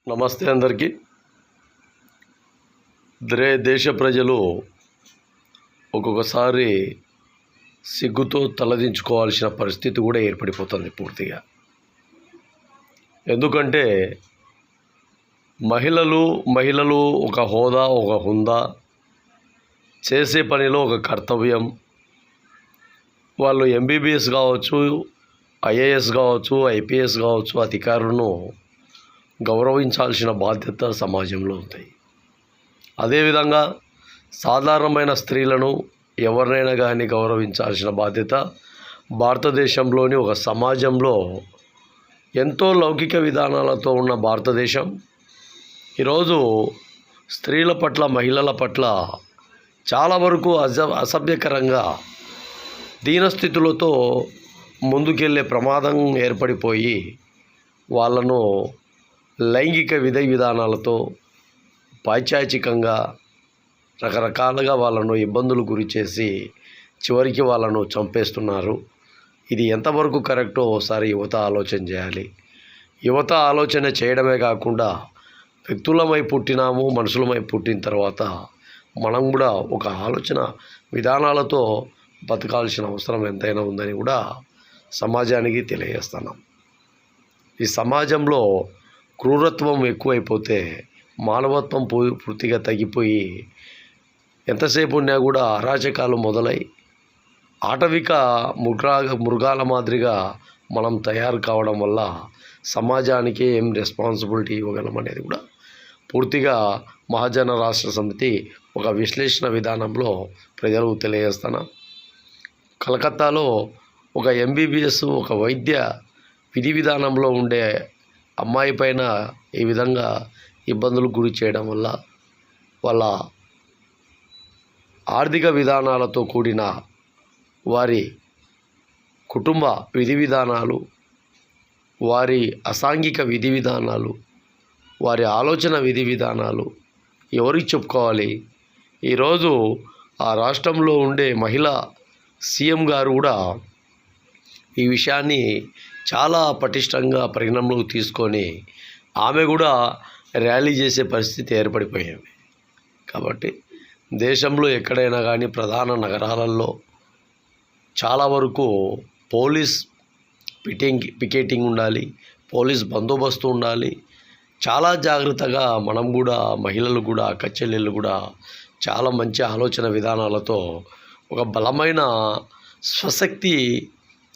నమస్తే అందరికీ. దేశ ప్రజలు ఒక్కొక్కసారి సిగ్గుతో తలదించుకోవాల్సిన పరిస్థితి కూడా ఏర్పడిపోతుంది పూర్తిగా. ఎందుకంటే మహిళలు ఒక హోదా, ఒక హుందా, చేసే పనిలో ఒక కర్తవ్యం. వాళ్ళు ఎంబీబీఎస్ కావచ్చు, ఐఏఎస్ కావచ్చు, ఐపీఎస్ కావచ్చు, అధికారులను గౌరవించాల్సిన బాధ్యత సమాజంలో ఉంది. అదేవిధంగా సాధారణమైన స్త్రీలను ఎవరినైనా కానీ గౌరవించాల్సిన బాధ్యత భారతదేశంలోని ఒక సమాజంలో ఎంతో లౌకిక విధానాలతో ఉన్న భారతదేశం ఈరోజు స్త్రీల పట్ల, మహిళల పట్ల చాలా వరకు అసభ్యకరంగా దీనస్థితులతో ముందుకెళ్ళే ప్రమాదం ఏర్పడిపోయి వాళ్ళను లైంగిక విధానాలతో పైశాచికంగా రకరకాలుగా వాళ్ళను ఇబ్బందులు గురి చేసి చివరికి వాళ్ళను చంపేస్తున్నారు. ఇది ఎంతవరకు కరెక్టో ఒకసారి యువత ఆలోచన చేయాలి. యువత ఆలోచన చేయడమే కాకుండా వ్యక్తులమై పుట్టినాము, మనుషులమై పుట్టిన తర్వాత మనం కూడా ఒక ఆలోచన విధానాలతో బతకాల్సిన అవసరం ఎంతైనా ఉందని కూడా సమాజానికి తెలియజేస్తున్నాం. ఈ సమాజంలో క్రూరత్వం ఎక్కువైపోతే మానవత్వం పూర్తిగా తగ్గిపోయి ఎంతసేపు ఉన్నా కూడా అరాచకాలు మొదలై ఆటవిక మృగాల మాదిరిగా మనం తయారు కావడం వల్ల సమాజానికి ఏం రెస్పాన్సిబిలిటీ ఇవ్వగలం అనేది కూడా పూర్తిగా మహాజన రాష్ట్ర సమితి ఒక విశ్లేషణ విధానంలో ప్రజలకు తెలియజేస్తున్నాం. కలకత్తాలో ఒక ఎంబీబీఎస్, ఒక వైద్య విధి విధానంలో ఉండే అమ్మాయి పైన ఈ విధంగా ఇబ్బందులకు గురి చేయడం వల్ల వాళ్ళ ఆర్థిక విధానాలతో కూడిన వారి కుటుంబ విధి విధానాలు, వారి అసాంఘిక విధి విధానాలు, వారి ఆలోచన విధి విధానాలు ఎవరికి చెప్పుకోవాలి? ఈరోజు ఆ రాష్ట్రంలో ఉండే మహిళా సీఎం గారు కూడా ఈ విషయాన్ని చాలా పటిష్టంగా పరిగణనలోకి తీసుకొని ఆమె కూడా ర్యాలీ చేసే పరిస్థితి ఏర్పడిపోయింది. కాబట్టి దేశంలో ఎక్కడైనా కానీ ప్రధాన నగరాలలో చాలా వరకు పోలీస్ పికెటింగ్ ఉండాలి, పోలీస్ బందోబస్తు ఉండాలి. చాలా జాగ్రత్తగా మనం కూడా, మహిళలు కూడా, అక్క చెల్లెళ్ళు కూడా చాలా మంచి ఆలోచన విధానాలతో ఒక బలమైన స్వశక్తి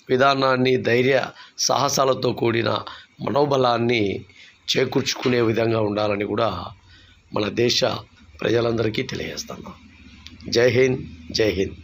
విధానాన్ని, ధైర్య సాహసాలతో కూడిన మనోబలాన్ని చేకూర్చుకునే విధంగా ఉండాలని కూడా మన దేశ ప్రజలందరికీ తెలియజేస్తున్నాం. జై హింద్, జై హింద్.